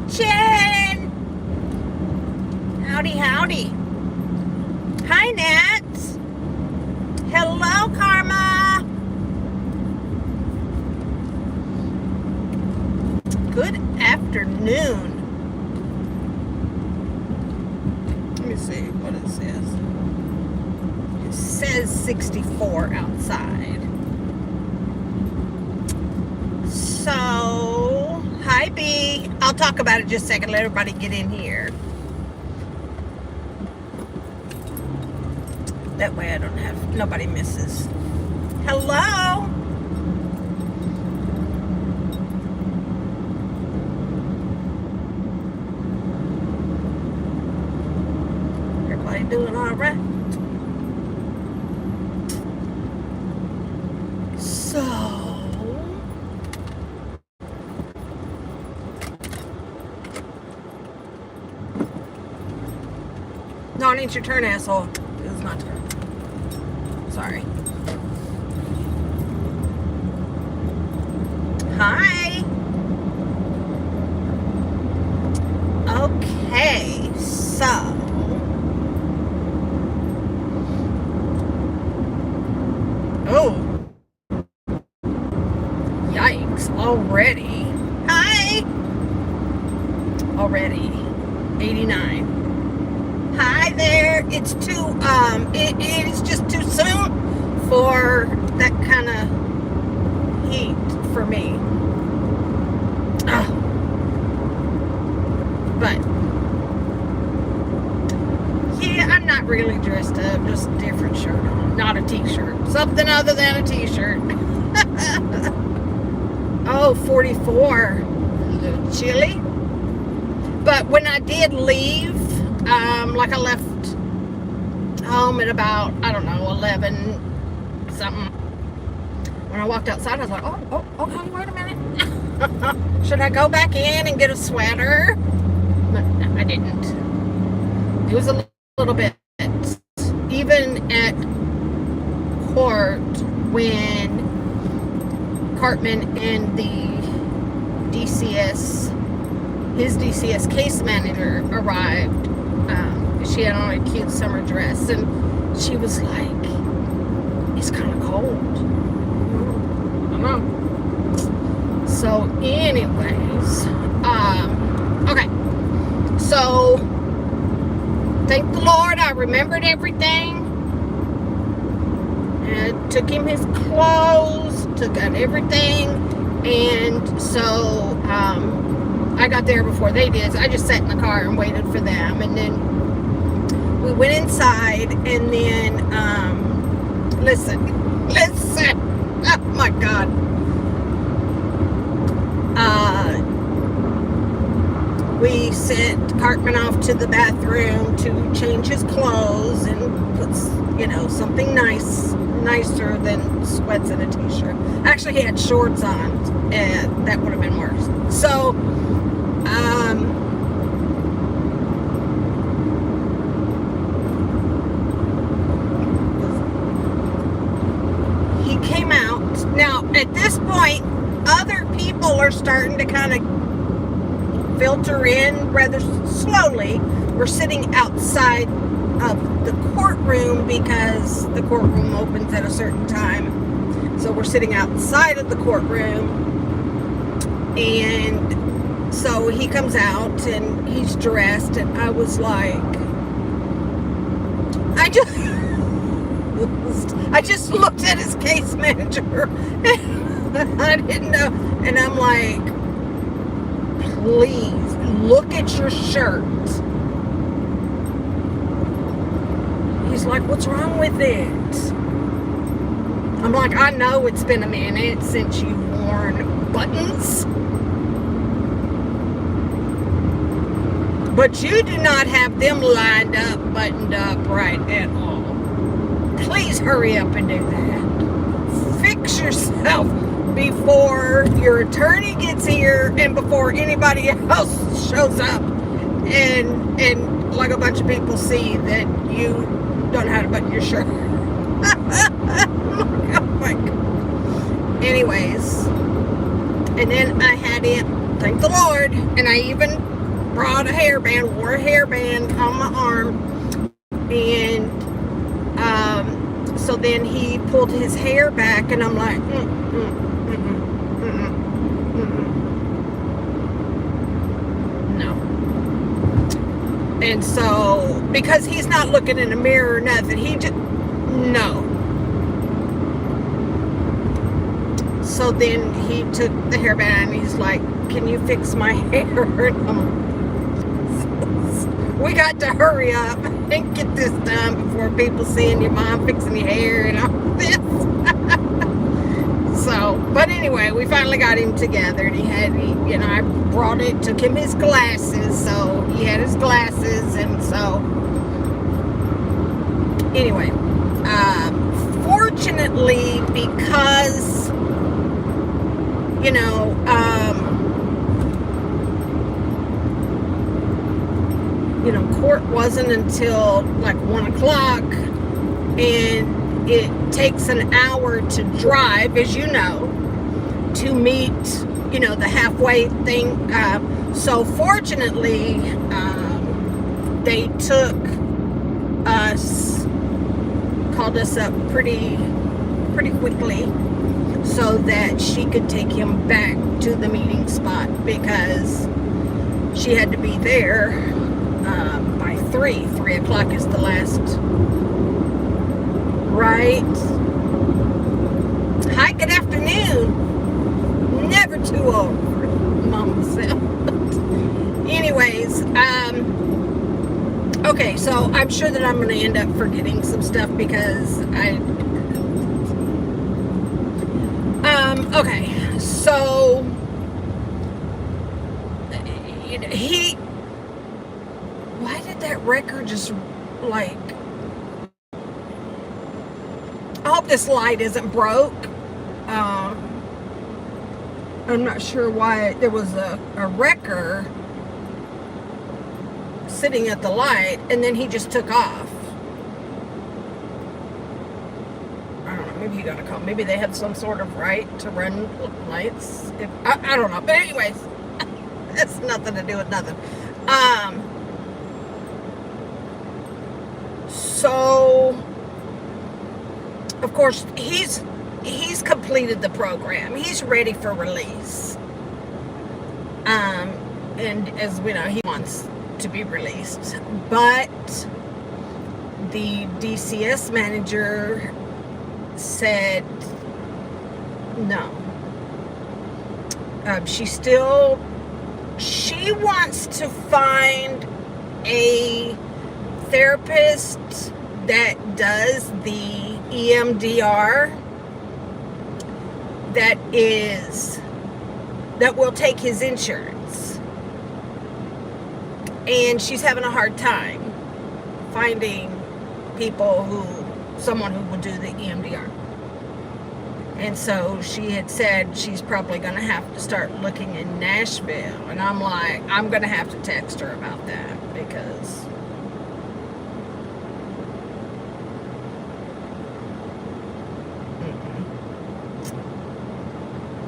Jen! Howdy, howdy. Hi, Nat. Hello, Karma. Good afternoon. Let me see what it says. It says 64 outside. So, hi, B. I'll talk about it just a second. Let everybody get in here. That way I don't have, nobody misses. Hello. Everybody doing all right? So, no, it ain't your turn, asshole. It's my turn. Sorry. Hi. Okay, so oh, yikes! Already. Hi. Already, 89. Hi there. It's too it is just too soon for that kind of heat for me. But yeah, I'm not really dressed up, just a different shirt on, not a t-shirt, something other than a t-shirt. Oh, 44, a little chilly. But when I did leave, like I left home at about, I don't know, 11 something. When I walked outside, I was like, oh, okay, wait a minute. Should I go back in and get a sweater? But no, I didn't. It was a little bit, even at court when Cartman and the DCS, his DCS case manager arrived. She had on a cute summer dress, and she was like, it's kind of cold. I know. So anyways, okay. So thank the Lord I remembered everything. And took him his clothes, took out everything, and so I got there before they did. So I just sat in the car and waited for them, and then we went inside, and then listen, oh my God, we sent Cartman off to the bathroom to change his clothes and put, something nicer than sweats and a t-shirt. Actually, he had shorts on, and that would have been worse. So he came out. Now, at this point, other people are starting to kind of filter in rather slowly. We're sitting outside of the courtroom because the courtroom opens at a certain time. So we're sitting outside of the courtroom, and so he comes out and he's dressed, and I was like, I just looked at his case manager, and I didn't know, and I'm like, please look at your shirt. He's like, what's wrong with it? I'm like, I know it's been a minute since you've worn buttons, but you do not have them lined up, buttoned up right at all. Please hurry up and do that. Fix yourself before your attorney gets here and before anybody else shows up and like a bunch of people see that you don't know how to button your shirt. Oh my God. Anyways, and then I had it, thank the Lord, and I even brought a hairband, wore a hairband on my arm, and so then he pulled his hair back, and I'm like, no. And so, because he's not looking in the mirror or nothing, he just, no. So then he took the hairband and he's like, can you fix my hair? We got to hurry up and get this done before people seeing your mom fixing your hair and all this. So, but anyway, we finally got him together, and I brought it, took him his glasses, so he had his glasses, and so, anyway, fortunately, because, court wasn't until like 1 o'clock, and it takes an hour to drive, as you know, to meet, the halfway thing. So fortunately, they called us up pretty quickly, so that she could take him back to the meeting spot, because she had to be there by 3 o'clock is the last. Right. Hi, good afternoon. Never too old for Mama said. Anyways, okay, so I'm sure that I'm going to end up forgetting some stuff, because okay, so why did that record just like, I hope this light isn't broke. I'm not sure why there was a wrecker sitting at the light, and then he just took off. I don't know, maybe he got a call. Maybe they had some sort of right to run lights. I don't know. But anyways, that's nothing to do with nothing. So, of course, he's completed the program. He's ready for release. And as we know, he wants to be released. But the DCS manager said no. She wants to find a therapist that does the EMDR, that will take his insurance, and she's having a hard time finding someone who will do the EMDR. And so she had said she's probably going to have to start looking in Nashville, and I'm like, I'm going to have to text her about that, because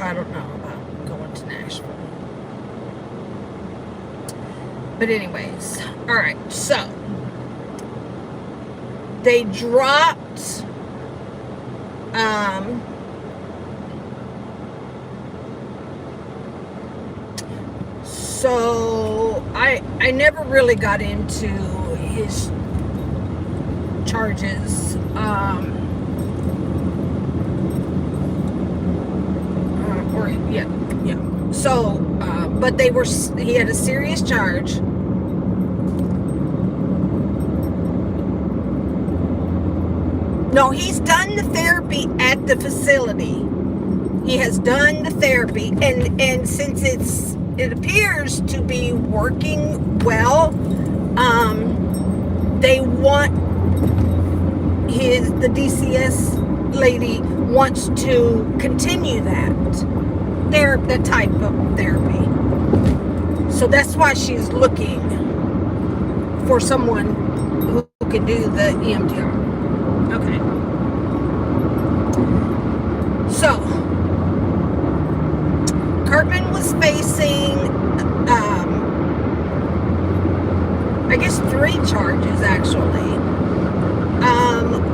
I don't know about going to Nashville. But anyways, all right, so they dropped so I never really got into his charges. So, but he had a serious charge. No, he's done the therapy at the facility. He has done the therapy, and since it appears to be working well, they want the DCS lady wants to continue that type of therapy. So that's why she's looking for someone who can do the EMDR. Okay. So Cartman was facing 3 charges, actually.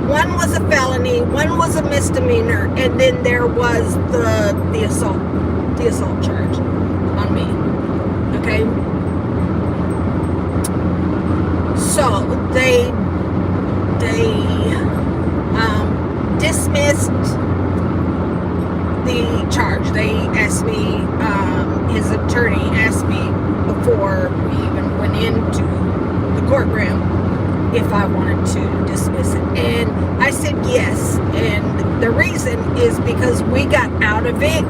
One was a felony, one was a misdemeanor, and then there was the assault charge on me. Okay. So they dismissed the charge. They asked me, his attorney asked me before we even went into the courtroom if I wanted to dismiss it. And I said yes. And the reason is because we got out of it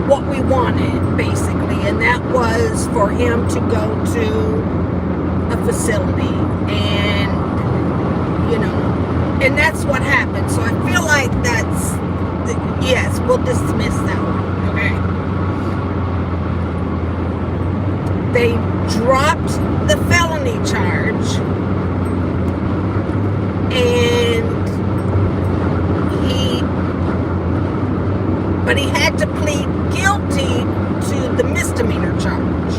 what we wanted, basically. And that was for him to go to a facility. And, and that's what happened. So I feel like yes, we'll dismiss that one. Okay. They dropped the felony charge, but he had to plead guilty to the misdemeanor charge,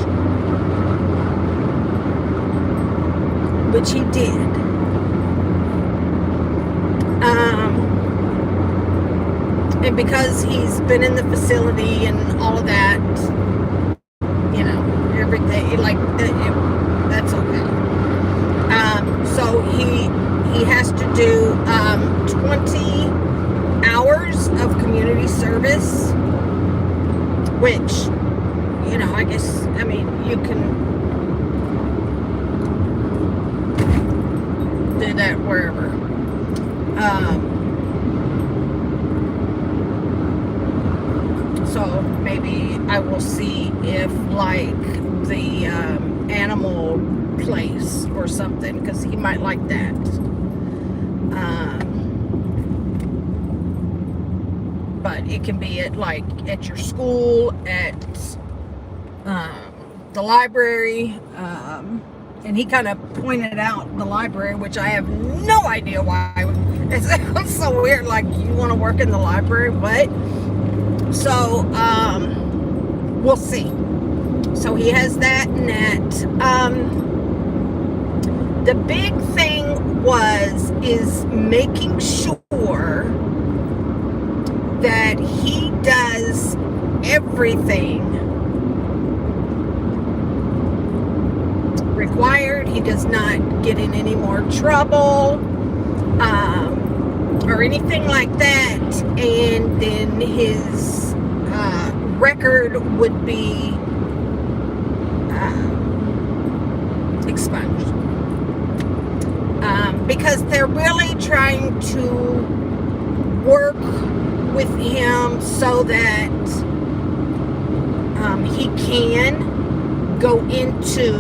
which he did. And because he's been in the facility and all of that, everything, that's okay. So he has to do 20 hours of community service, which, I guess, you can do that wherever. So maybe I will see if the animal place or something, because he might like that. But it can be at your school, at the library, and he kind of pointed out the library, which I have no idea why. It sounds so weird, you want to work in the library, what? So we'll see. So he has that and that. The big thing is making sure that he does everything required. He does not get in any more trouble or anything like that, and then his record would be expunged, because they're really trying to work with him so that he can go into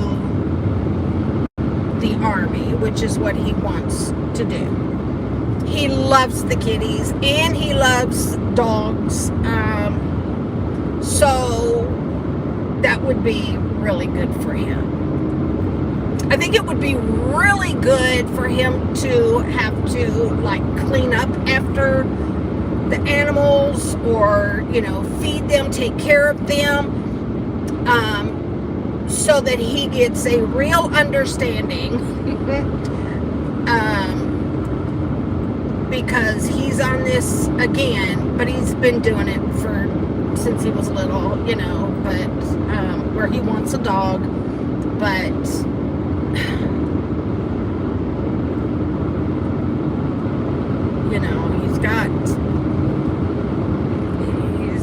the Army, which is what he wants to do. He loves the kitties and he loves dogs, so that would be really good for him. I think it would be really good for him to have to clean up after the animals, or feed them, take care of them, so that he gets a real understanding, because he's on this again, but he's been doing it since he was little, but where he wants a dog, but he's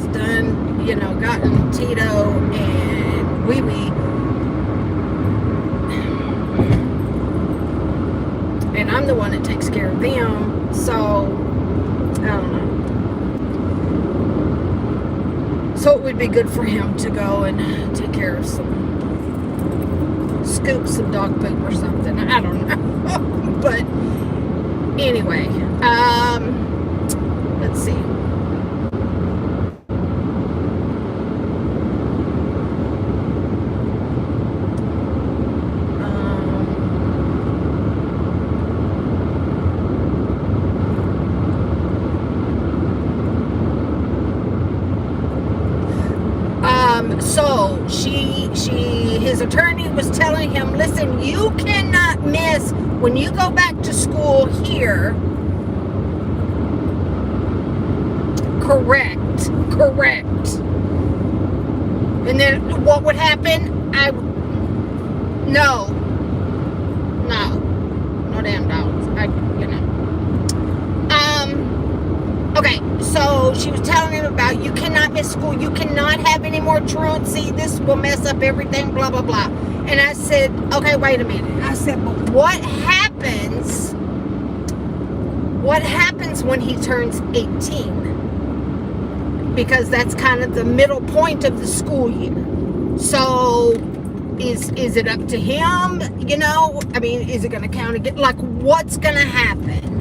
done, gotten Tito and Wee Wee, and I'm the one that takes care of them, so I don't know. So it would be good for him to go and take care of scoop some dog poop or something. I don't know. But anyway, let's see. So she his attorney was telling him, listen, you cannot miss when you go back to school here. Correct. And then what would happen? No damn dogs. Okay, so she was telling him about, you cannot miss school, you cannot have any more truancy, this will mess up everything, blah, blah, blah. And I said, okay, wait a minute. I said, but what happens when he turns 18? Because that's kind of the middle point of the school year. So is it up to him? You know, I mean, is it going to count again? Like, what's going to happen?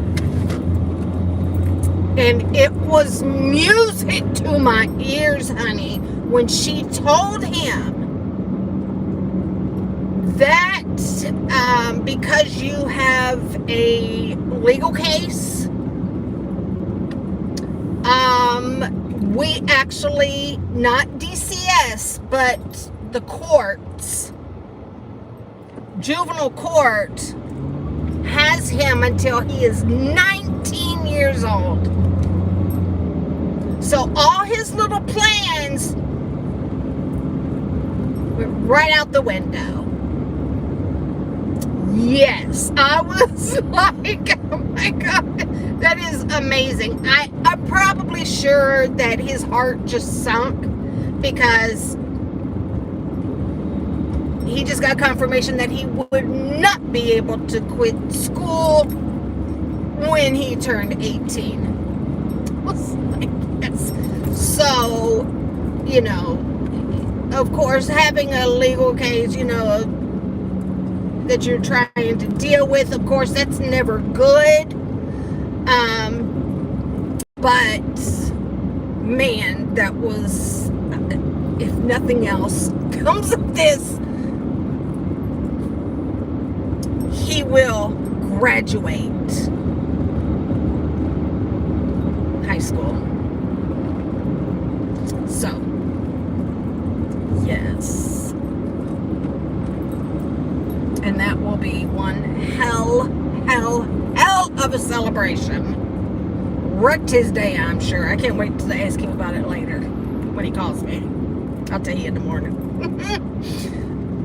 And it was music to my ears, honey, when she told him that because you have a legal case, we actually, not DCS, but the courts, juvenile court, has him until he is 19 years old. So all his little plans went right out the window. Yes, I was like, oh my God, that is amazing. I'm probably sure that his heart just sunk because he just got confirmation that he would not be able to quit school when he turned 18. I was like, yes. So, you know, of course, having a legal case, you know, that you're trying to deal with, of course, that's never good. But man, that was, if nothing else comes of this, he will graduate high school. So, yes. And that will be one hell of a celebration. Wrecked his day, I'm sure. I can't wait to ask him about it later when he calls me. I'll tell you in the morning.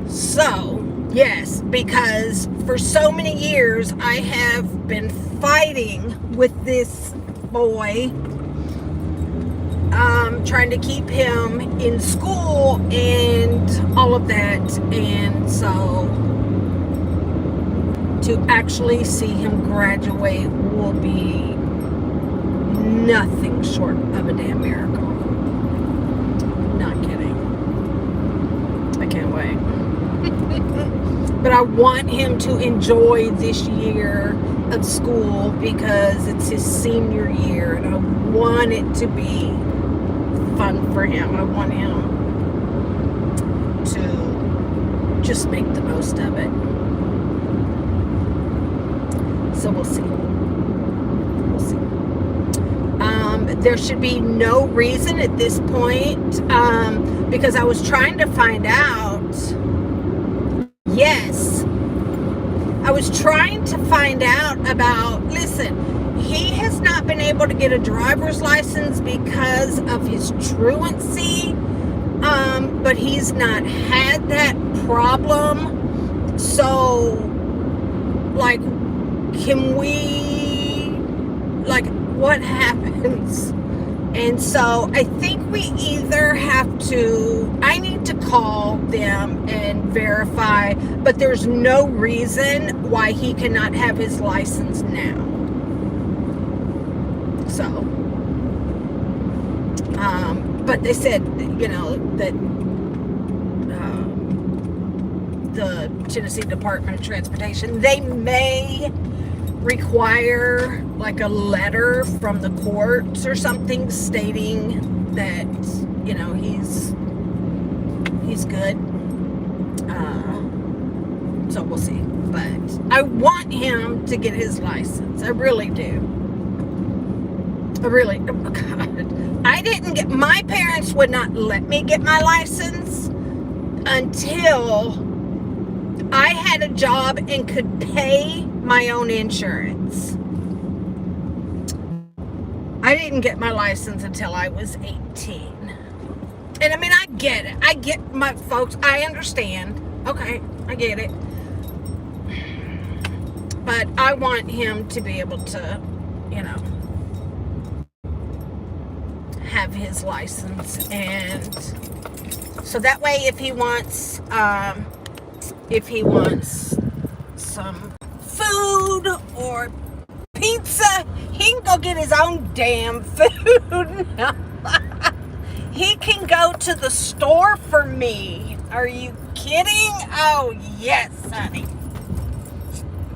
So, yes, because for so many years I have been fighting with this boy, trying to keep him in school and all of that, and so to actually see him graduate will be nothing short of a damn miracle. Not kidding. I can't wait. But I want him to enjoy this year of school because it's his senior year, and I want it to be fun for him. I want him to just make the most of it. So we'll see. There should be no reason at this point, because I was trying to find out. Yes, I was trying to find out about, listen, he has not been able to get a driver's license because of his truancy, but he's not had that problem. So, like, can we, like, what happens? And so I think we either have to, I need to call them and verify, but there's no reason why he cannot have his license now. So, but they said, you know, that the Tennessee Department of Transportation, they may require like a letter from the courts or something stating that, you know, he's good. So we'll see. But I want him to get his license. I really do. I really, oh God. I didn't get, my parents would not let me get my license. until I had a job and could pay my own insurance. I didn't get my license until I was 18. And I mean, I get it. I get my folks. I understand. Okay, I get it. But I want him to be able to, you know, have his license. And so that way, if he wants some food or pizza, he can go get his own damn food. He can go to the store for me. Are you kidding? Oh, yes, honey.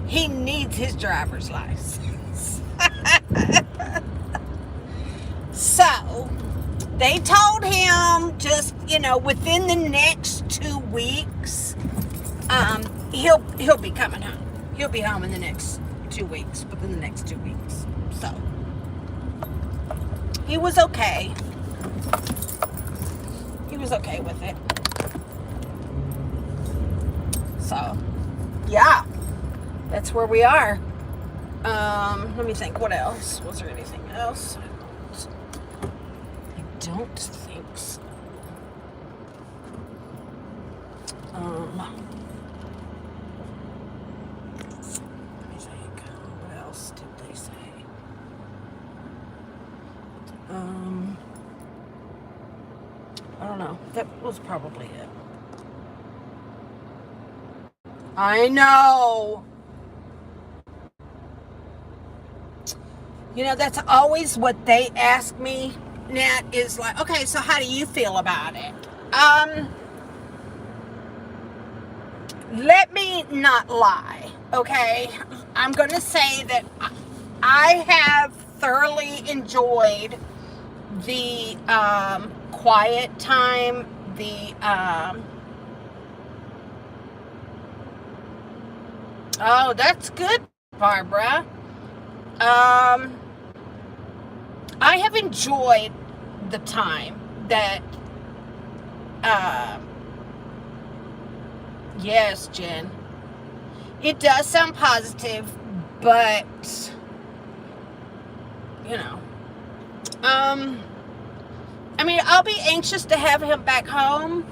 He needs his driver's license. So, they told him just, you know, within the next 2 weeks, he'll be coming home. He'll be home in the next 2 weeks, within the next 2 weeks. So, he was okay. He was okay with it. So, yeah, that's where we are. Let me think. What else? Was there anything else? I don't think so. Let me think. What else did they say? I don't know. That was probably it. I know. You know, that's always what they ask me, Nat, is like, okay, so how do you feel about it? Let me not lie, okay? I'm going to say that I have thoroughly enjoyed the quiet time, the oh, that's good, Barbara. I have enjoyed the time that yes, Jen. It does sound positive, but you know, I mean, I'll be anxious to have him back home,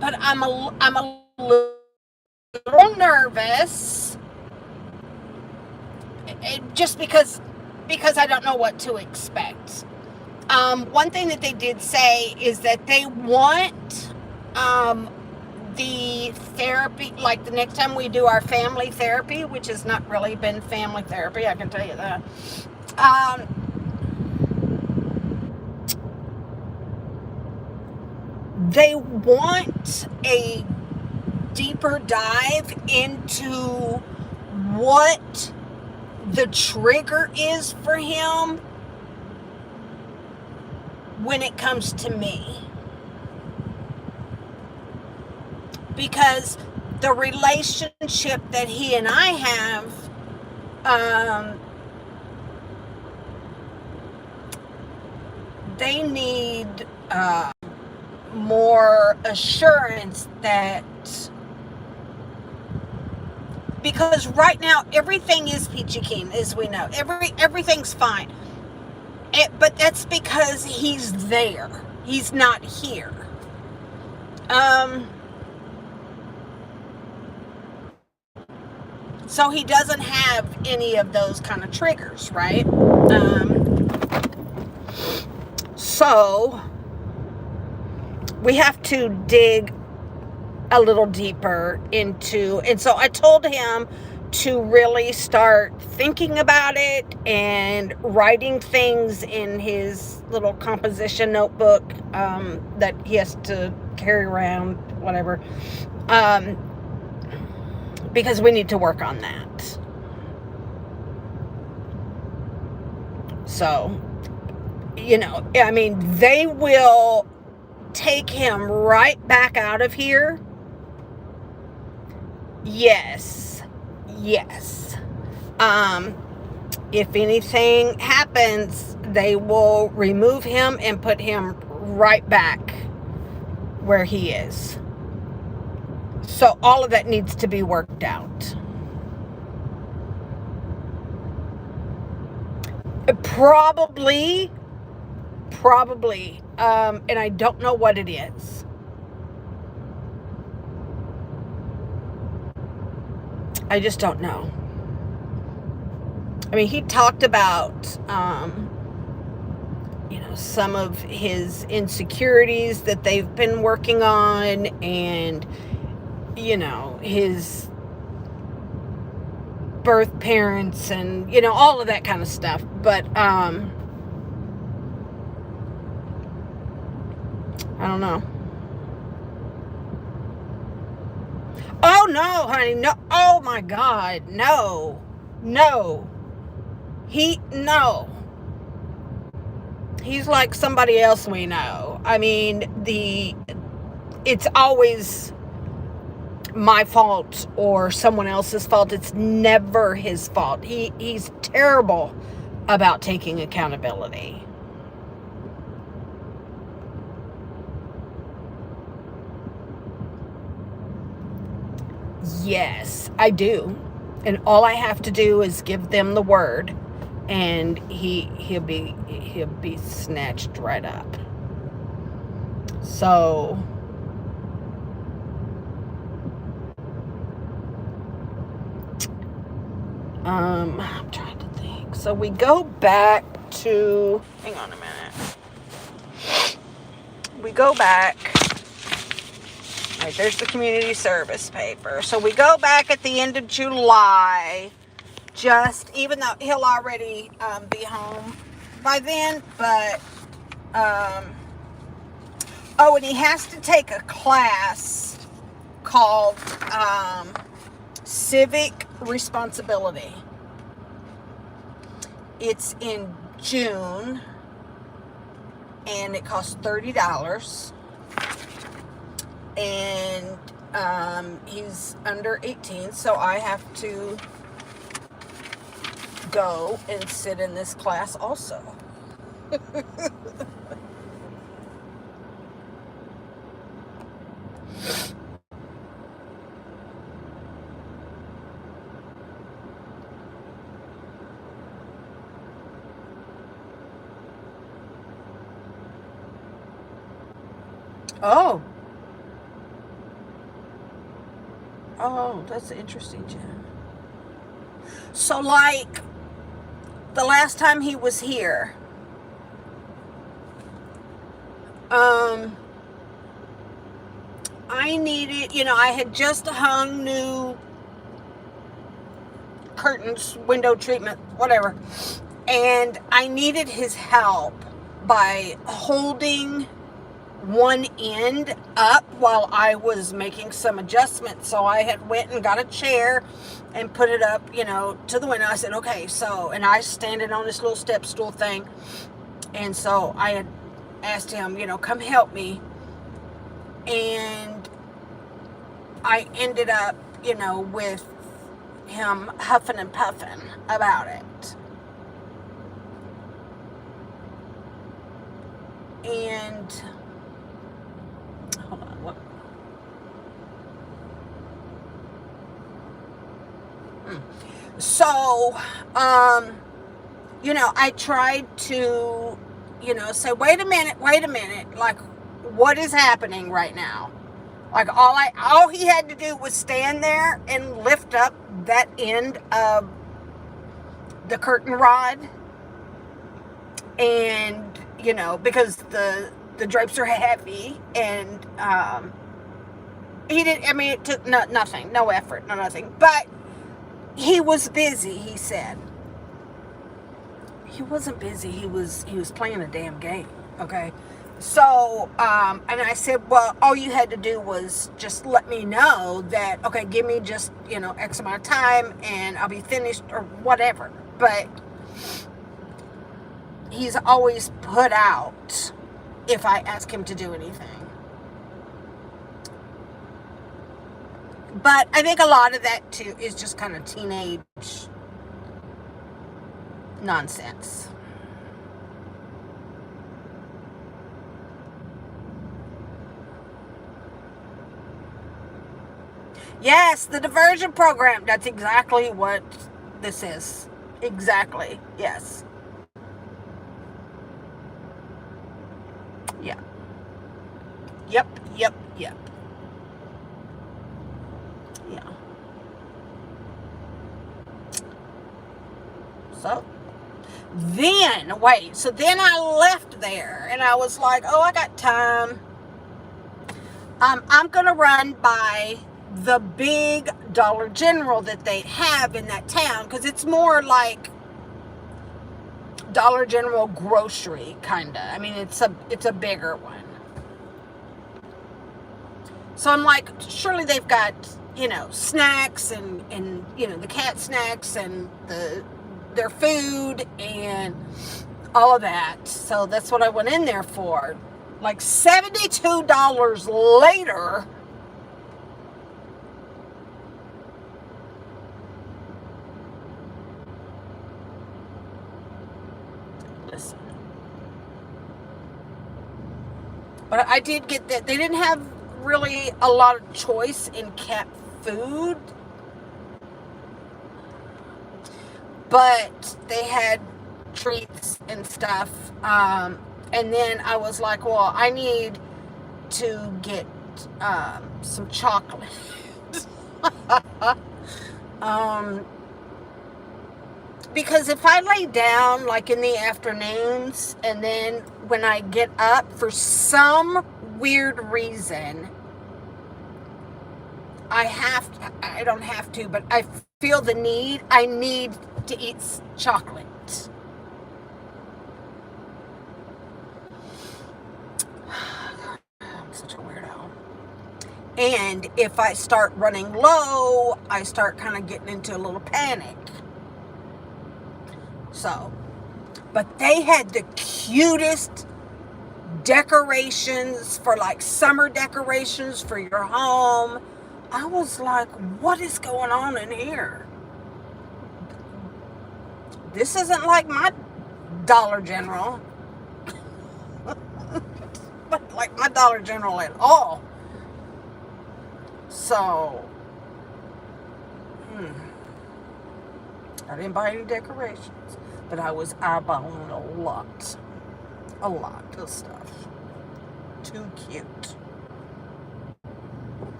but I'm a little nervous, just because I don't know what to expect. One thing that they did say is that they want the therapy, like the next time we do our family therapy, which has not really been family therapy, I can tell you that. They want a deeper dive into what the trigger is for him when it comes to me. Because the relationship that he and I have, they need more assurance that, because right now everything is peachy keen, as we know. Everything's fine. But that's because he's there. He's not here. So he doesn't have any of those kind of triggers, right? So we have to dig a little deeper into, and so I told him to really start thinking about it and writing things in his little composition notebook that he has to carry around, whatever, because we need to work on that. So, you know, I mean, they will take him right back out of here. Yes. If anything happens, they will remove him and put him right back where he is. So all of that needs to be worked out. Probably, and I don't know what it is. I just don't know. I mean, he talked about, some of his insecurities that they've been working on, and, his birth parents, and, all of that kind of stuff. But, I don't know. Oh, no, honey. No. Oh, my God. No. No. No. He's like somebody else we know. I mean, it's always my fault or someone else's fault. It's never his fault. He's terrible about taking accountability. Yes, I do. And all I have to do is give them the word, and he'll be snatched right up. So I'm trying to think. So we go back to, hang on a minute. We go back. Right, there's the community service paper. So we go back at the end of July. Even though he'll already be home by then, but and he has to take a class called Civic Responsibility. It's in June, and it costs $30, and he's under 18, so I have to go and sit in this class also. Oh, that's interesting, Jen. So, like, the last time he was here, I needed, I had just hung new curtains, window treatment, whatever, and I needed his help by holding one end up while I was making some adjustments. So I had went and got a chair and put it up, to the window. I said, okay, so, and I standing on this little step stool thing. And so I had asked him, come help me. And I ended up, with him huffing and puffing about it. And hold on, what? So, I tried to, say, wait a minute, like, what is happening right now? Like, all he had to do was stand there and lift up that end of the curtain rod, and, because the drapes are heavy, and, it took nothing, no effort, nothing, but he was busy, he said. He wasn't busy, he was playing a damn game, okay? So, and I said, well, all you had to do was just let me know that, okay, give me just, X amount of time, and I'll be finished, or whatever, but he's always put out if I ask him to do anything. But I think a lot of that, too, is just kind of teenage nonsense. Yes, the diversion program. That's exactly what this is. Exactly. Yes. Yeah. Yep. Yep. Yep. Yeah. So then I left there and I was like, oh, I got time. I'm going to run by the big Dollar General that they have in that town because it's more like Dollar General grocery kind of. I mean, it's a bigger one. So I'm like, surely they've got, snacks and the cat snacks and their food and all of that. So that's what I went in there for. Like $72 later. Listen. But I did get that. They didn't have really a lot of choice in cat food. But they had treats and stuff. And then I was like, well, I need to get some chocolate. Because if I lay down like in the afternoons and then when I get up for some weird reason, I don't have to, but I feel the need. I need to eat chocolate. I'm such a weirdo. And if I start running low, I start kind of getting into a little panic. So, but they had the cutest decorations for like summer decorations for your home. I was like, what is going on in here? This isn't like my Dollar General. But like my Dollar General at all. So, I didn't buy any decorations, but I was eyeballing a lot of stuff. Too cute.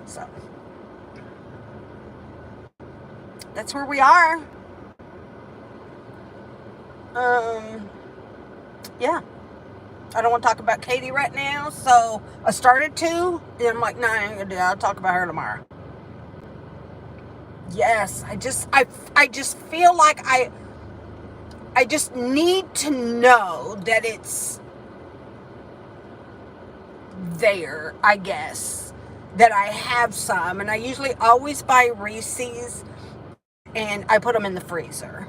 So, that's where we are. Yeah. I don't want to talk about Katie right now, so I started to, and I'm like, no, I ain't gonna do that. I'll talk about her tomorrow. Yes, I just feel like I just need to know that it's there, I guess, that I have some, and I usually always buy Reese's, and I put them in the freezer.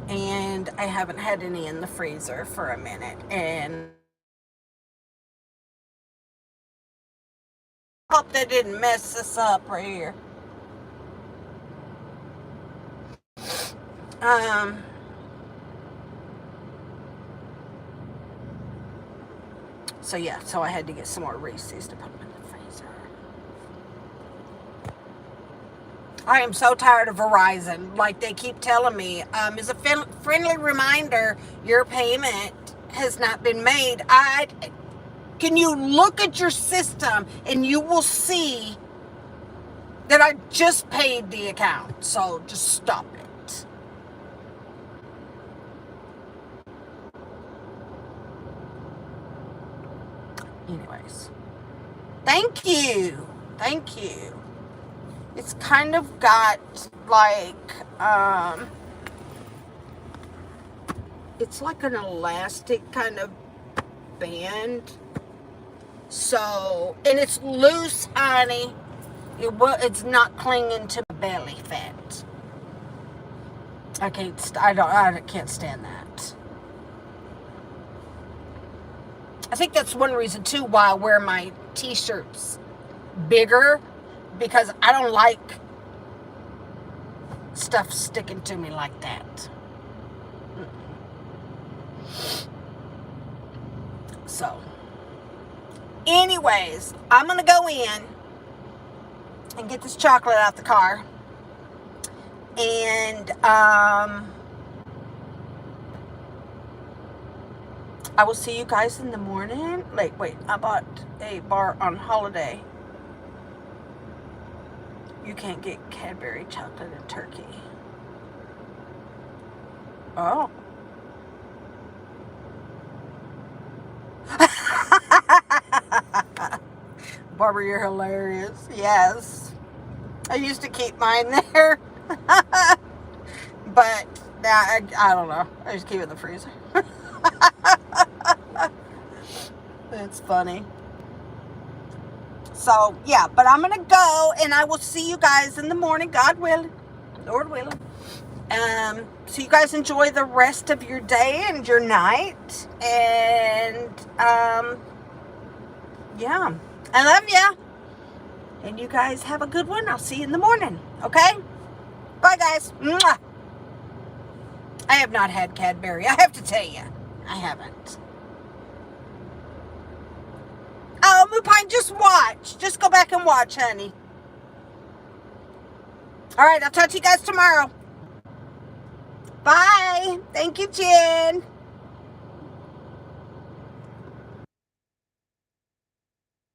And I haven't had any in the freezer for a minute, and hope they didn't mess this up right here. So yeah, so I had to get some more Reese's to put them in the freezer. I am so tired of Verizon. Like they keep telling me, as a friendly reminder, your payment has not been made. Can you look at your system and you will see that I just paid the account. So just stop it. Anyways, thank you. It's kind of got like, it's like an elastic kind of band. So, and it's loose, honey. It's not clinging to belly fat. I can't stand that. I think that's one reason too why I wear my t-shirts bigger, because I don't like stuff sticking to me like that. So, anyways, I'm gonna go in and get this chocolate out the car. And I will see you guys in the morning. Wait, I bought a bar on holiday. You can't get Cadbury chocolate in Turkey. Oh. Barbara, you're hilarious. Yes. I used to keep mine there. But now, I don't know. I just keep it in the freezer. It's funny. So, yeah. But I'm going to go, and I will see you guys in the morning, God willing. Lord willing. So you guys enjoy the rest of your day and your night. And, yeah. I love ya. And you guys have a good one. I'll see you in the morning. Okay? Bye, guys. Mwah. I have not had Cadbury. I have to tell you. I haven't. Oh, Moopine, just watch. Just go back and watch, honey. All right, I'll talk to you guys tomorrow. Bye. Thank you, Jen.